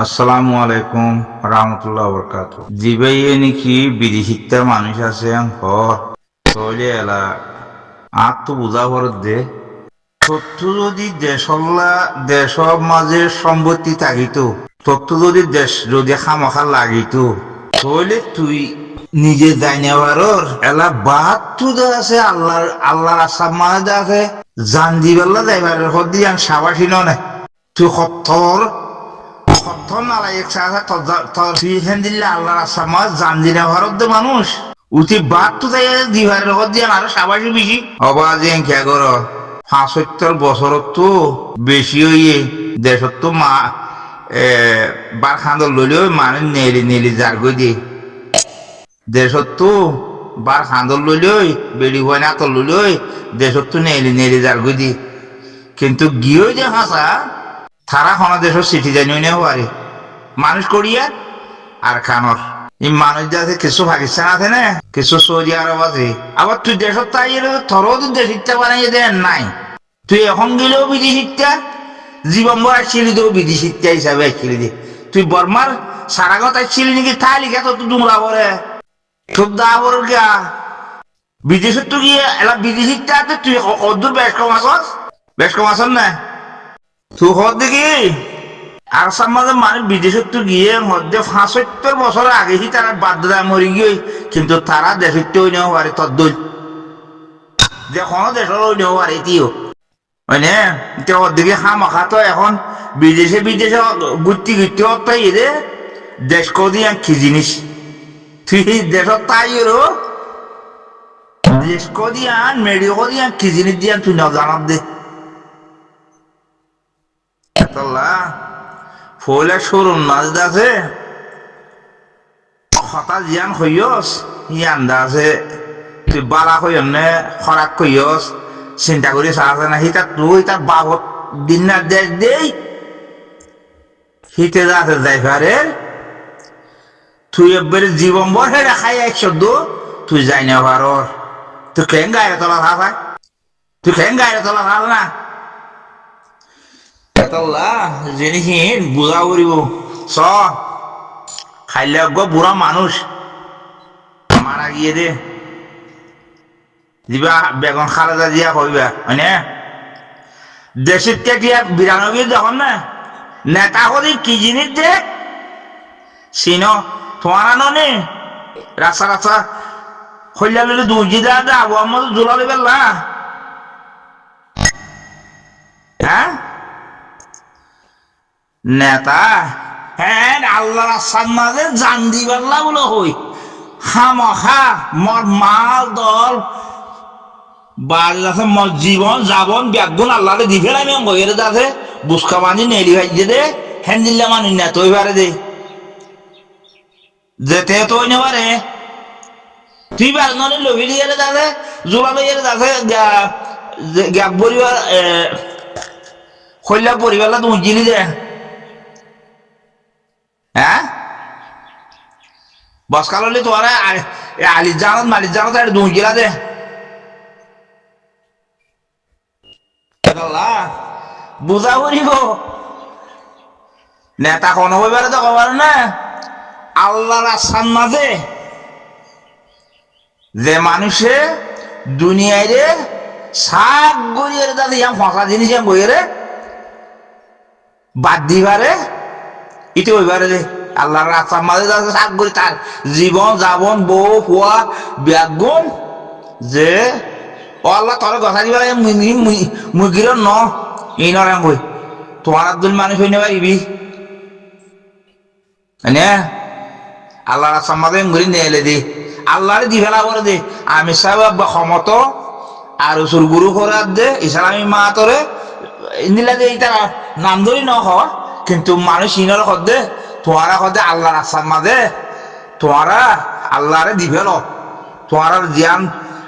আসসালামু আলাইকুম রহমতুল্লাহ বরকাত। জিবাইয়ে নাকি বিদেশিত্যার মানুষ আছে হর তৈলে এলা আর তো বুঝা পড়ত দে তথ্য যদি দেশর মাঝে সম্পত্তি থাকিত, তথ্য যদি দেশ যদি খামাখা লাগিত, তৈলে তুই নিজে যাই নেওয়ার এলা বাদ তো আছে আল্লাহর আসাম মানে আছে জান দিবেলা যাইবার হদি আন সাবাসী নয় তুই সত্তর সত্তর নালাই একশো তোর ফিহেন দিলে আল্লাহর আসাম জান দিনে ভারত মানুষ উঠি বাদ তো যাই দিবারের হদি আন আরো সাবাসী বেশি অবা যে খেয়া কর ৭৫ বছরত তো বেশি হইয়ে দেশত তো বার খান্দর লইলেও মানে নেলি নেলি যার গই দিয়ে দেশত তো বার খান্দর লইলেও বেড়ি হয় না তো লইলেও দেশত তো নেলি নেলি যার গই দিয়ে কিন্তু গিয়েও যে হাসা তারা হনা দেশের চিঠি জানিও নেও পারে মানুষ করিয়া আর খানর এই মানুষ যে আছে কিছু পাকিস্তান আছে না কিছু সৌদি আরব আছে আবার তুই দেশত তাই তোরও তো দেশ ইচ্ছা বানাইয়ে দেন নাই তুই এখন গেলেও বিধি শিক্ষা জীবন ভর আসছিলি তো বিধি শিক্ষা হিসাবে আসছিলি দে তুই বর্মার সারাগত আসছিলি নাকি তাই লিখে তো তুই দুমরা পরে খুব দা বড় গা বিদেশত তো গিয়ে এলা বিধি শিক্ষা আছে তুই অদূর বেশ কম আসন না তুই হর দেখি আর সামাজে মানে বিদেশত তো গিয়ে মধ্যে ৭৫ বছর আগেই তারা বাধ্যতা মরি গিয়ে কিন্তু তারা দেশত ওই নেওয়া পারে তোর দই যে কোনো দেশের ওই নেওয়া পারে এটিও মানে ওর দিকে খামাখা তো এখন বিদেশে ঘুরতে ঘুরতে অর্থাৎ এদের দেশ কদি কি জিনিস তুই দেশত তাই দেশ কদি আন মেডিও কদি কি জিনিস দিয়ে তুই না জানাব দে ফলে সরুন মাছ আছে হঠাৎ জিয়ান হইয়স ইয়ান্দা আছে তুই বালা হইয় নে খরাক হইয়স চিন্তা করে চাচ্ছে না সি তার তুই তার বাবত দিন না দেশ দেই হিতে যাতে যাই পারে তুই একবারে জীবন ভর হে খাই ১০০ তুই যাই না পার তুই কেন গায়ে তোলা থাকা তুই কেন গায়ে তোলা থাক না জিনিস বুঝা করিব চ খাইলে বুড়া মানুষ মারা গিয়ে দে দিবা বেগন খালেদা দিয়া কইবা হয়নে দেশের থেকে ৯২ যখন না নেতা করি কি জিনিস দে চিন তোমার নে রাস্তা হইলা মিলে দুজি দা আবু আহমদ জোলালি বেলা হ্যাঁ নেতা হ্যাঁ আল্লাহর আসাম মাঝে জান দিবেলা বলে হই খামখা মর মাল দল জীবন যাবন ব্যাগুন আল্লাহ দি ফেলাই আমি বইয়ের আছে বুসকা মানি নেলি ভাইজে দে হ্যান দিল্লা মানি না তুই পারে দে যেতে তো নে পারে তুই বার নলে লবি দিয়ে যাবে জোলা লইয়ের যাবে গ্যাপ পরিবার কইলা পরিবারলা তুমি জিনি দে হ্যাঁ বসকাল হলে তোরা আলি জানত মালিক জানত আর দুই গিলা দে বুঝা করিব নেতা কোন হইবারে তো কবার না আল্লাহর আসান মাঝে যে মানুষে দুনিয়ায় রে সাপ গড়িয়ে দাদা ইয়াম ফসা জিনিস বইয়ে বাদ দিবারে ইতি হইবারে রে আল্লাহর আসান মাঝে যাচ্ছে সাপ গড়ি তার জীবন যাবন বউ ফুয়া ব্যাগুন যে ও আল্লাহ তোর গছা দিবা মুগির ন এই নরাম বই তোমার আব্দুল মানুষ হইনে পারিবি আল্লাহর আসাম মাঝে ঘুরি নেলে দি আল্লাহরে দি ফেলা করে দে আমি সাহেব ক্ষমত আর উসুর গুরু করার দে ইসলামী মা তোরে নিলা দে এটা নাম ধরি ন হ কিন্তু মানুষ ইনর কর দে তোমারা কদে আল্লাহর আসাম মাঝে তোমারা আল্লাহরে দি ফেল তোমার জ্ঞান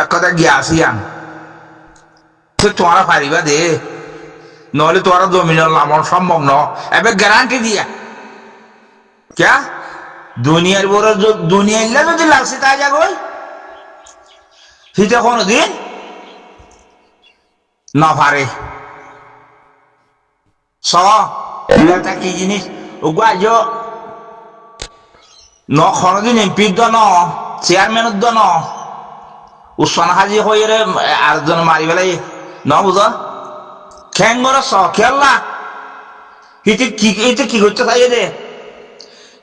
এক কথা গিয়াছিয়ান তোমারা পারিবা দে নহলে তোমার জমিনের লাভন সম্ভব ন এবার গ্যারান্টি দিয়া ক্যা দুনিয়ার বড় দুনিয়া ইল্লা যদি লাগছে তাই যাগই সেটা কোনোদিন না পারে স কি জিনিস ওগো আজ ন খরদিন এমপির দন চেয়ারম্যানের দন উসমান হাজি হয়ে রে আরেকজন মারি বেলাই ন বুঝ খেঙ্গর স খেললা হিতে কি করতে চাইয়ে দে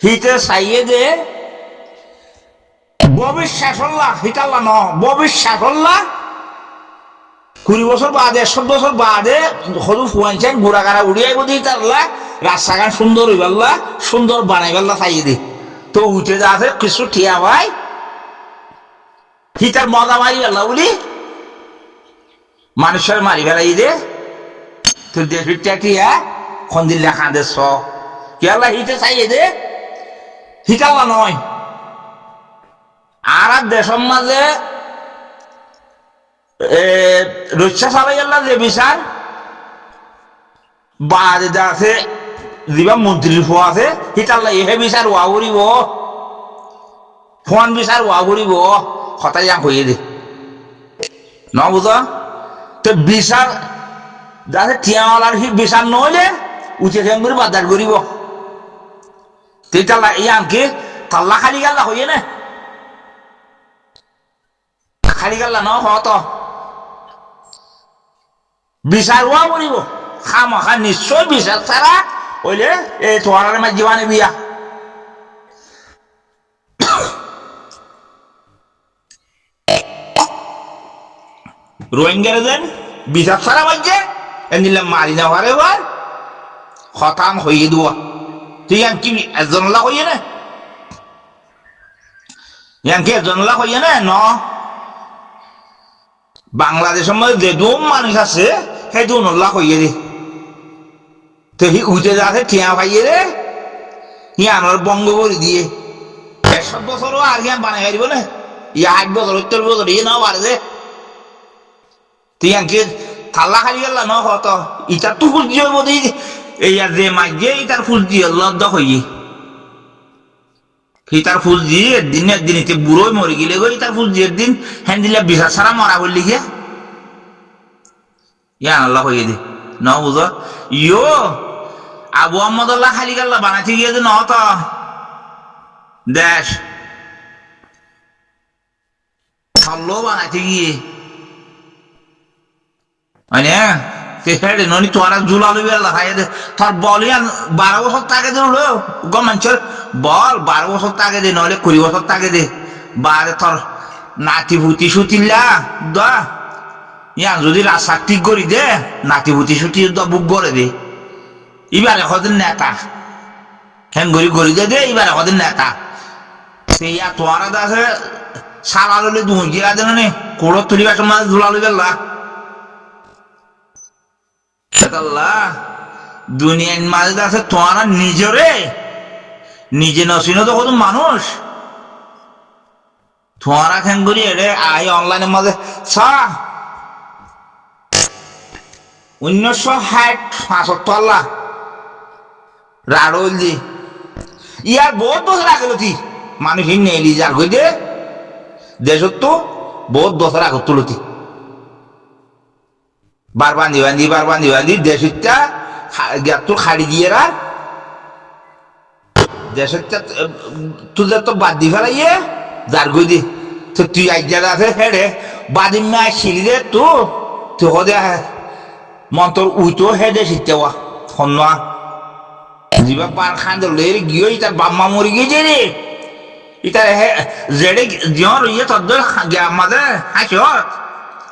হিতে চাইয়ে দে ভবিষ্যৎ হল্লা হিতাল্লা ন ভবিষ্যৎ হল্লা 20 বছর বাদে 100 বছর বাদে সরু ফুয়াইছেন ঘোড়া গাড়া উড়িয়াই বদি তারলা রাস্তাঘাট সুন্দর হইবাল্লা সুন্দর বানাই বেল্লা চাইয়ে দে তো উঠে যাচ্ছে কিছু ঠিয়া ভাই হিতার মজা মারি বেল্লা বলি মানুষের মারি বেলাই দে তো দেশটা টিয়া খন্দিল্লা খাঁদে স কেলা হিতে চাইয়ে দে হিতাল্লা নয় আর দেশের মাঝে রক্ষা চালাই গেল্লা যে বিচার বাদে আছে যিবা মন্ত্রীর ফোয়া আছে হিতাল্লা এহে বিচার ওয়া করিব ফোন বিচার ওয়া করিব হতাই যাক হয়ে দে ন বুঝ তো বিচার যাতে টিয়াওয়ালার হি বিচার নহলে উঠে খেম করে বাদার করিব তেতাল্লা এই আনকে তাল্লা খালি গাল্লা হইয়ে না খালি গাল্লা ন হত বিচার ওয়া করিব খামাখা নিশ্চয় বিচার ছাড়া হইলে এই তোমার জীবনে বিয়া রোহিঙ্গারা দেন বিচার ছাড়া বাজছে এনিলে মারি না পারে এবার খতাম হইয়ে দেওয়া তুই কি একজনলা হইয়ে না ইয়ানকে একজনলা হইয়ে না ন বাংলাদেশের মধ্যে যে দু মানুষ আছে সেই দু নল্লা হইয়ে দে তো হি উঠে যাচ্ছে ঠিয়া ভাইয়ে রে ইয়ানোর বঙ্গ করে দিয়ে 100 বছরও আর কি বানাই দিব না 8 বছর 70 বছর ইয়ে নাও পারে যে তুই আনকে থাল্লা খালি গেল ন হত ইটার তো ফুল দিয়ে বোধ এই আর যে মাঝে ইটার ফুল দিয়ে লদ্দ হইয়ে ইটার ফুল দিয়ে একদিন এতে বুড়োই মরে গেলে গো ইটার ফুল দিয়ে একদিন হ্যান দিলে বিচার ছাড়া মরা বললি গিয়া ইয়ান আল্লাহ হইয়ে দে ন বুঝ ইয়ো আবু আহমদুল্লাহ খালি গেল বানাইতে গিয়ে যে ন তো দেশ ছল্লো বানাইতে গিয়ে ননি তোরা জুলা লইবে খাই দে তোর বলি 12 বছর তাকে দে উড়ো মানুষের বল 12 বছর তাকে দে নইলে 20 বছর তাকে দে বারে তোর নাতি ভুতি সুতিল্লা দা ইয়ান যদি রাস্তা ঠিক করি দে নাতি ভুতি সুতি বুক করে দে এবারে কদিন নেতা হ্যাঁ গড়ি দে দে এবারে কদিন নেতা সেইয়া তোরা দাসে সালা লইলে দুই গিয়া দেন নে কোড়ো তুলিবার সময় জুলা লইবে লা দুনিয়ার মাঝে আছে তোমার নিজরে নিজে নসিন তো কত মানুষ তোমার খেন করি এরে আই অনলাইনের মাঝে 1965 রাড়ল দি ইয়ার বহুত বছর আগে লতি মানুষ নেলি যার কই দে দেশত তো বহুত বছর আগে তুলতি বার বান্ধি দেশটা তো খাড়ি দিয়ে রাখ দেশটা তুই তো বাদ দি ফেলাইয়ে যার গই দি তো তুই আইডিয়া আছে হেডে বাদিম না শিলি দে তো তুই হদে মন্তর উইতো হেডে শিখতেওয়া হন্না যিবা পার খান্দল রে গিয়ে তার বাম্মা মরি গিয়েছে রে এটা জেডে জ্ঞর ইয়ে তদ্দ আমাদের হাসত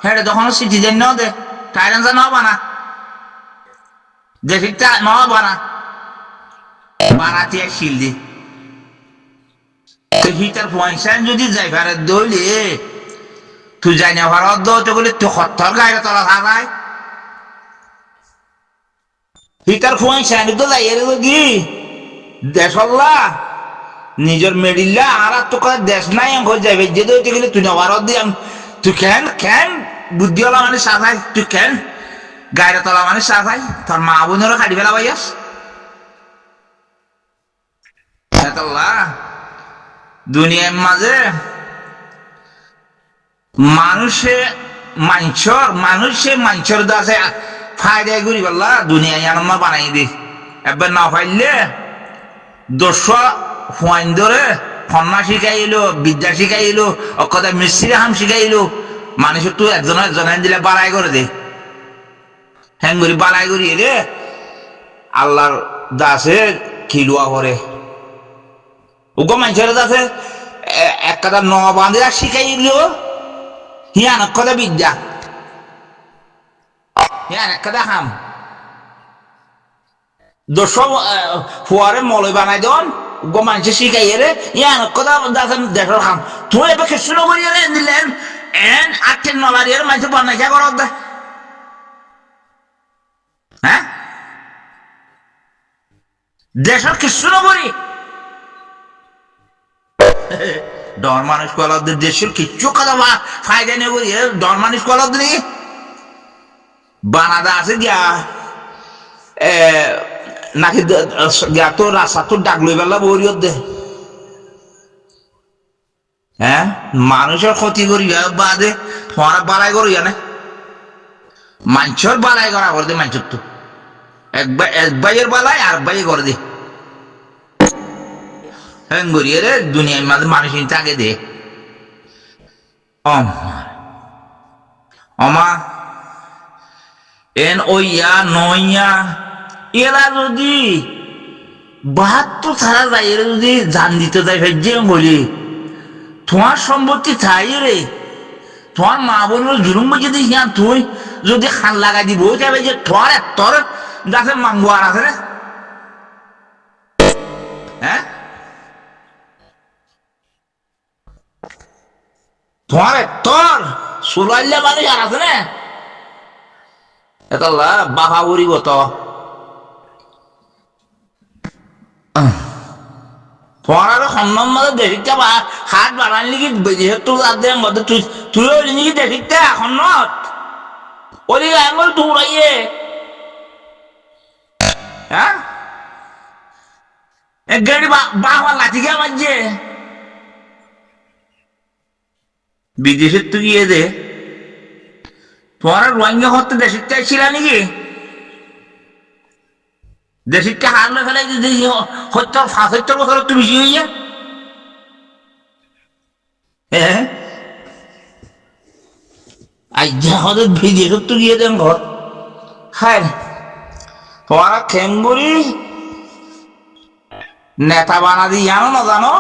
হেডে তখন সিটিজেন ন দে টাইরানসা ন বানা দেশিটা ন বানা বানাতে শিল দি তো হিটার পয়সা যদি যাই পারে দইলে তুই যাই না ভারত দৌতে বলে তুই হত্তর গায়ে তোলা থাকাই হিটার পয়সা তো যাই রে কি দেশল্লা নিজের মেডিল্লা আর তো দেশ নাই ঘর যাবে যে দইতে গেলে তুই না ভারত দিয়ে তুই কেন বুদ্ধিওয়ালা মানে সাজাই তুই কেন গায়ে তোলা মানে সাজাই তোর মা বোনেরও খাড়ি ফেলা ভাইয়াস দুনিয়ার মাঝে মানুষের দাসে ফায়দায় করি বললা দুনিয়া বানাই দি একবার না ফাইলে দোষা ফুয়াইন ধরে ফন্না শিখাইলো বিদ্যা শিখাইলো অকদা মিস্ত্রি হাম শিখাইলো মানুষের তো একজন দিলে বাড়াই করে দে হ্যাং করি বাড়াই করি রে আল্লাহর দাসে খিলুয়া করে ওগো মানুষের দাসে এক কথা ন বাঁধে শিখাইলো হিয়ান কথা বিদ্যা হিয়ান এক কথা হাম দোষ ফুয়ারে মলই বানাই দেন গো মানুষে শিখাই রে ইয়ান কথা দাসেন দেশের খাম তুই এবার খেসুলো করিয়ে রে দিলেন এন আটের নলারি এর মানুষ বানাই যা করো দে হ্যাঁ দেশের খেসুলো করি ডর মানুষ কলাদের দেশের কিচ্ছু কথা ফায়দা নেই করি ডর মানুষ কলাদের বানাদা আছে গিয়া নাকি তো রাস্তা তো ডাক লই পেলা বরিয়ত দে হ্যাঁ মানুষের ক্ষতি করি বাদে তোমার বালাই করি জানে মানুষের বালাই করা করে দে মানুষের তো এক ভাইয়ের বালাই আর ভাই করে দে হ্যাঁ গড়িয়ে রে দুনিয়ার মাঝে মানুষ তাকে দে অমা এন ওইয়া নইয়া এরা যদি 72 ছাড়া যায় এরা যদি জান দিতে যায় ফেজে বলি তোমার সম্পত্তি চাই রে তোমার মা বোনের জুলুম যদি হিয়া তুই যদি খান লাগাই দিব যাবে যে তোর গাছে মাঙ্গুয়ার আছে রে হ্যাঁ তোমার তোর সুলাইলে মানুষ আর আছে না এটা বাবা উড়িব তো তোমার সন্মান মধ্যে দেখিতে হাত বাড়ান লিখি যেহেতু মধ্যে তুই লিখি দেখিতে এখন ওলি আঙুল দৌড়াইয়ে হ্যাঁ এক গাড়ি বাবা লাঠিকে মারছে বিদেশের তুই গিয়ে দে তোমার রোহিঙ্গা করতে দেশের চাইছিল নাকি দেশিটা হারলে ফেলে হত্যা 75 বছর একটু বেশি হয়ে যায় হ্যাঁ আমাদের ভিজে তো গিয়ে দেন ঘর হ্যাঁ তোমার খেঙ্গুরি নেতা বানা দিয়ে জানো না জানো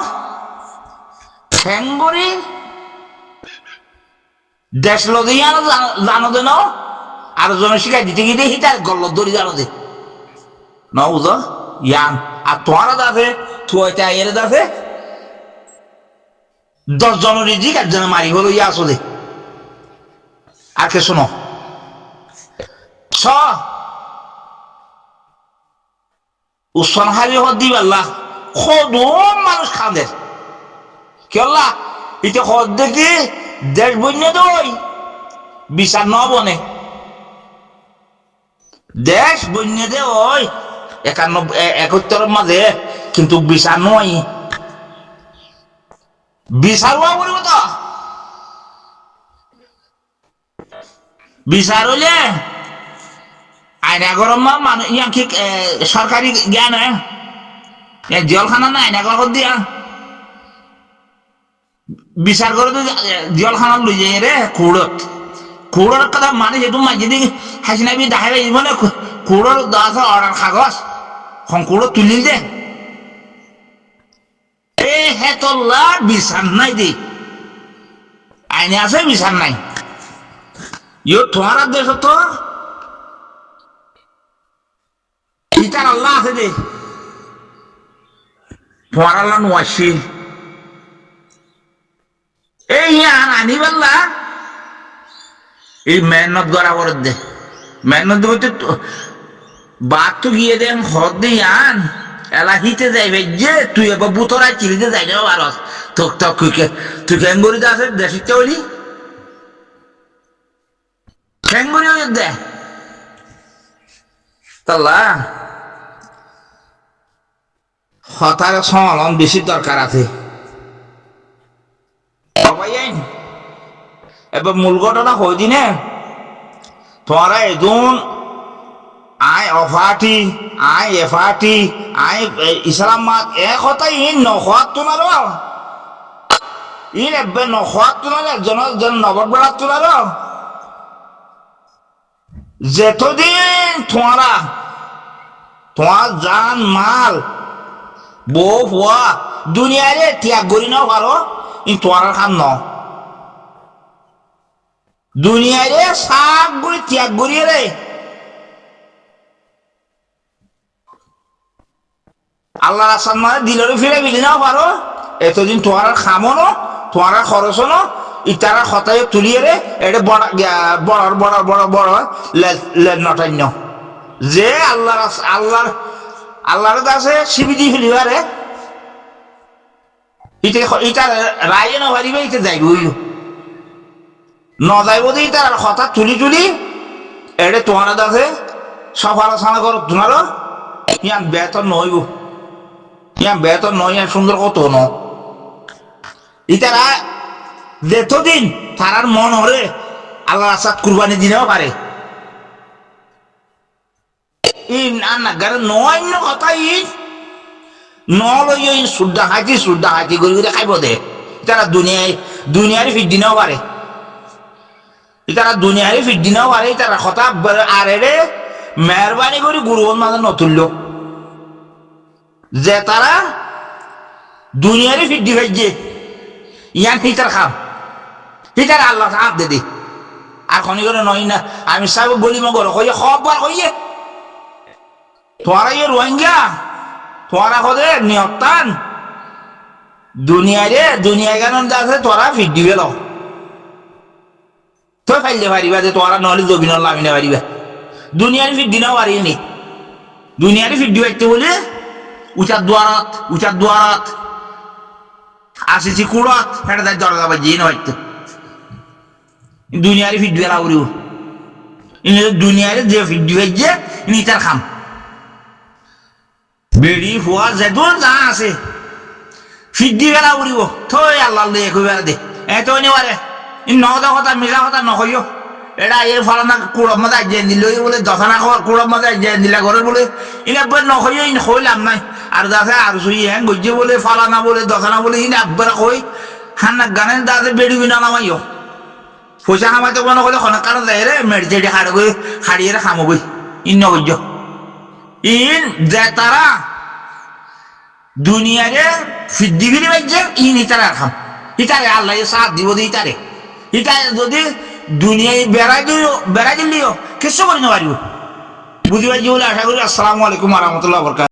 খেঙ্গুরি দেশ লদি জানো দেন আর জন শিখাই দিতে গিয়ে দেখি তার গল্ল দড়ি জানো দে না বুঝো ইয়ান আর তোমার দাসে তুইটা এর দাসে 10 জনের রিজিক একজন মারি হলো ইয়া আসলে আর কে শোনো উসমান হাবি হদি আল্লাহ খদম মানুষ খাঁদের কেল্লা এটা খদ দেখি দেশ বন্যে দই বিচার ন বনে দেশ বন্যে দে ওই 71 মাঝে কিন্তু বিচার নয় বিচার হওয়া বলবো তো বিচার হইলে আইনা গরম মানুষ কি সরকারি জ্ঞান জলখানা না আইনা গরম দিয়া বিচার করে তো জলখানা লই যায় রে কুড়োর কথা মানুষ একটু মাঝে দিকে হাসিনাবি দেখাবে বলে কুড়োর দাস অর্ডার কাগজ কুড়ো তুলিল দে এ হে তোল্লা বিচার নাই দে আইনে আছে বিচার নাই ইয়ে তোমার দেশ তো ইটার আল্লাহ আছে দে তোমার আল্লাহ নোয়াশিল এই আনি বললা এই মেহনত করা করে দে মেহনত বলতে বাদ তো গিয়ে দেন হদ দিয়ে আন এলাহিতে যাইবে যে তুই এবার বুতরাই চিলিতে যাই না পারস তোক তুই ক্যাঙ্গুরিতে আছে দেশিতে হইলি ক্যাঙ্গুরি হয়ে দে তাল্লা হতার সমালন বেশি দরকার আছে এবার মূল ঘটনা হয়ে দিনে তোমরা এজন আই অফাটি আই এফাটি আই ইসলাম মাত এ কথা ইন নখাত তোমার ইন এবে নখাত তোমার একজন নবর বেড়াত তোমার যেতদিন তোমার জান মাল বউ ফুয়া দুনিয়ারে ত্যাগ করি নাও পারো ই তোমার খান ন দুনিয়ারে সাপ গুলি ত্যাগ করিয়ে রে আল্লাহ রাসান মানে দিলেরও ফিরে বিলি নাও পারো এতদিন তোমার খামো ন তোমার খরচ ন ইতারা খতায় তুলিয়ে রে এটা বড় বড় বড় বড় নটান্য যে আল্লাহর কাছে সিবিদি ফেলিবারে ইটা রায়ে না পারিবে ইটা যাইব ন যাইব দিয়ে তার কথা তুলি এটা তোমার কাছে সব আলোচনা করো তোমার ইয়ান বেতন নইব ইয়ান বেতন নয় ইয়ান সুন্দর কত ন ইতারা যেতদিন তারার মন হরে আল্লাহ রাস্তাত কুরবানি দিনেও পারে কথা নলই শ্রদ্ধা হাঁচি করে খাইব দে তারা দুনিয়ারই ফিট দিনেও পারে তারা দুনিয়ারই ফিট দিনেও পারে তারা কথা আর রে মেহরবানি করে গুরুবন মাঝে নতুল্য যে তারা দুনিয়ারই ফিট দিবে যে ইয়ান ফিটার খাম ফিটার আল্লাহ হাত দে দি আর খনি করে নয় না আমি সাহেব গলি মগর হইয়ে খবর হইয়ে তোমারা ইয়ে রোহিঙ্গা তোমারা হদে নিয়তান দুনিয়া কেন আছে তোরা ফিট দিবে লো তো ফাইলে পারিবা যে তোরা নহলে জবিন লামিনে পারিবা দুনিয়ার ফিট দিনেও পারিনি দুনিয়ার ফিট দিবাইতে বলে উচার দুয়ারাত আসিছি কুড়াত ফেটে তাই দরজা বাজিয়ে না হয়তো দুনিয়ারই ফিট বেলা উড়িব দুনিয়ারে যে ফিট দিবাইছে নি তার খাম বেড়ি ফুয়া যেদুর যা আছে ফিট দি বেলা উড়িব থই আল্লাহ দে একই বেলা দে এত নেওয়ারে নদা কথা মিলা কথা নহইও এটা এর ফলানা কুড়ার মধ্যে আজ দিল বলে দশানা খাওয়ার কুড়ার মধ্যে আজ দিলা ঘরে বলে ইন একবার নহইও ইন হইলাম নাই আর দাসে আর সুই হ্যাঁ গজ্জে বলে ফালানা বলে দশানা বলে ইন একবার কই হান্না গানের দাসে বেড়ি বিনা নামাইও পয়সা কামাইতে কোনো করে খনা কারণ যাই রে মেডিচেডি হাড়িয়ে খামো গই ইন নগজ্য ইন যে তারা দুনিয়ারে ফিদ্দি ফিরি বাইছে ইন ইতারে খাম ইতারে আল্লাহ সাথ দিব দি ইতারে যদি দুনিয়ায় বেড়াই দিলিও কিছু করে না পারিব বুঝি পাইছি বলে আশা করি। আসসালামু আলাইকুম ওয়া রাহমাতুল্লাহি ওয়া বারাকাতুহু।